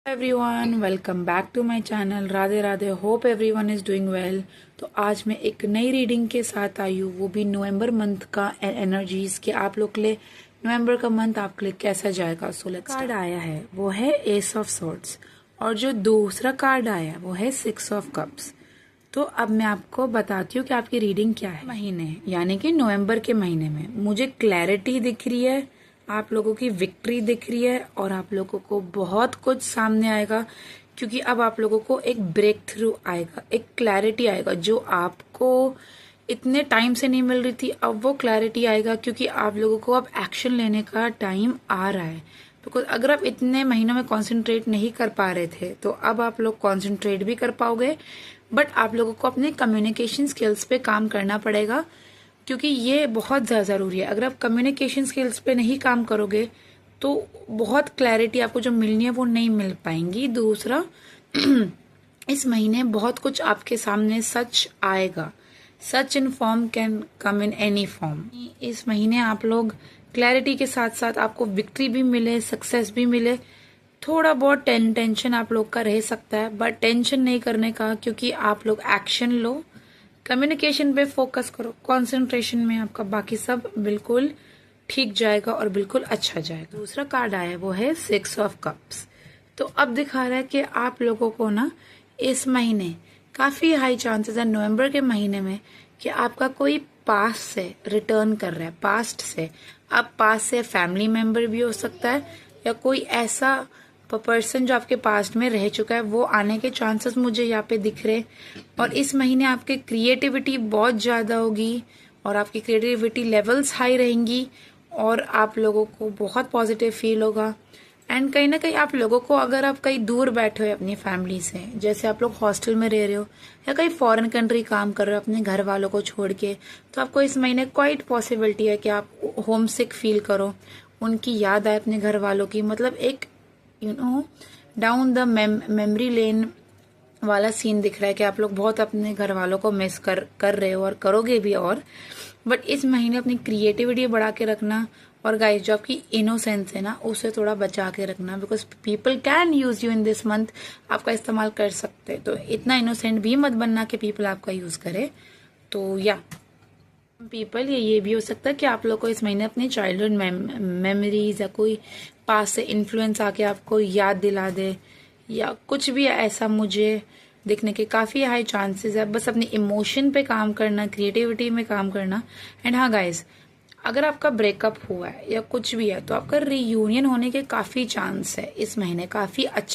Everyone welcome back to my channel. Radhe Radhe. Hope everyone is doing well. तो आज मैं एक नई रीडिंग के साथ आई हूँ, वो भी नवंबर मंथ का एनर्जीज के आप लोग के लिए नवंबर का मंथ आपके लिए कैसा जाएगा। सो लेट्स कार्ड आया है वो है एस ऑफ सॉर्ड्स और जो दूसरा कार्ड आया है वो है 6 ऑफ कप्स। तो अब मैं आपको बताती हूँ कि आपकी रीडिंग क्या है। महीने यानी कि नवंबर के महीने में मुझे क्लैरिटी दिख रही है, आप लोगों की विक्ट्री दिख रही है और आप लोगों को बहुत कुछ सामने आएगा, क्योंकि अब आप लोगों को एक ब्रेक थ्रू आएगा, एक क्लैरिटी आएगा जो आपको इतने टाइम से नहीं मिल रही थी। अब वो क्लैरिटी आएगा क्योंकि आप लोगों को अब एक्शन लेने का टाइम आ रहा है। बिकॉज अगर आप इतने महीनों में कॉन्सेंट्रेट नहीं कर पा रहे थे तो अब आप लोग कॉन्सेंट्रेट भी कर पाओगे, बट आप लोगों को अपने कम्युनिकेशन स्किल्स पे काम करना पड़ेगा, क्योंकि ये बहुत ज़्यादा ज़रूरी है। अगर आप कम्युनिकेशन स्किल्स पे नहीं काम करोगे तो बहुत क्लैरिटी आपको जो मिलनी है वो नहीं मिल पाएंगी। दूसरा इस महीने बहुत कुछ आपके सामने सच आएगा। सच in form can come in any form. इस महीने आप लोग क्लैरिटी के साथ साथ आपको विक्ट्री भी मिले, सक्सेस भी मिले। थोड़ा बहुत टेंशन आप लोग का रह सकता है, बट टेंशन नहीं करने का, क्योंकि आप लोग एक्शन लो, कम्युनिकेशन पे फोकस करो, कंसंट्रेशन में आपका बाकी सब बिल्कुल ठीक जाएगा और बिल्कुल अच्छा जाएगा। दूसरा कार्ड आया वो है 6 ऑफ कप्स। तो अब दिखा रहा है कि आप लोगों को ना इस महीने काफी हाई चांसेस है, नवंबर के महीने में, कि आपका कोई पास्ट से रिटर्न कर रहा है। पास्ट से, अब पास्ट से फैमिली मेंबर भी हो सकता है या कोई ऐसा पर्सन जो आपके पास्ट में रह चुका है, वो आने के चांसेस मुझे यहाँ पे दिख रहे। और इस महीने आपकी क्रिएटिविटी बहुत ज्यादा होगी और आपकी क्रिएटिविटी लेवल्स हाई रहेंगी और आप लोगों को बहुत पॉजिटिव फील होगा। एंड कहीं ना कहीं आप लोगों को, अगर आप कहीं दूर बैठे हो अपनी फैमिली से, जैसे आप लोग हॉस्टल में रह रहे हो या कहीं फॉरेन कंट्री काम कर रहे हो अपने घर वालों को छोड़ के, तो आपको इस महीने क्वाइट पॉसिबिलिटी है कि आप होम सिक फील करो, उनकी याद आए अपने घर वालों की। मतलब एक डाउन द मेमोरी लेन वाला सीन दिख रहा है कि आप लोग बहुत अपने घर वालों को मिस कर रहे हो और करोगे भी। और बट इस महीने अपनी क्रिएटिविटी बढ़ा के रखना, और गाइस जो आपकी इनोसेंस है ना उसे थोड़ा बचा के रखना, because people can use you in this month. आपका इस्तेमाल कर सकते हैं, तो इतना इनोसेंट भी मत बनना कि पीपल आपका यूज करे। तो या पीपल ये भी हो सकता है कि आप लोग को इस महीने अपनी चाइल्डहुड मेमोरीज या कोई पास से इन्फ्लुएंस आके आपको याद दिला दे, या कुछ भी ऐसा मुझे दिखने के काफी हाई चांसेस है। बस अपनी इमोशन पे काम करना, क्रिएटिविटी में काम करना। एंड हाँ गाइज, अगर आपका ब्रेकअप हुआ है या कुछ भी है तो आपका रीयूनियन होने के काफी चांस है इस महीने, काफी अच्छा।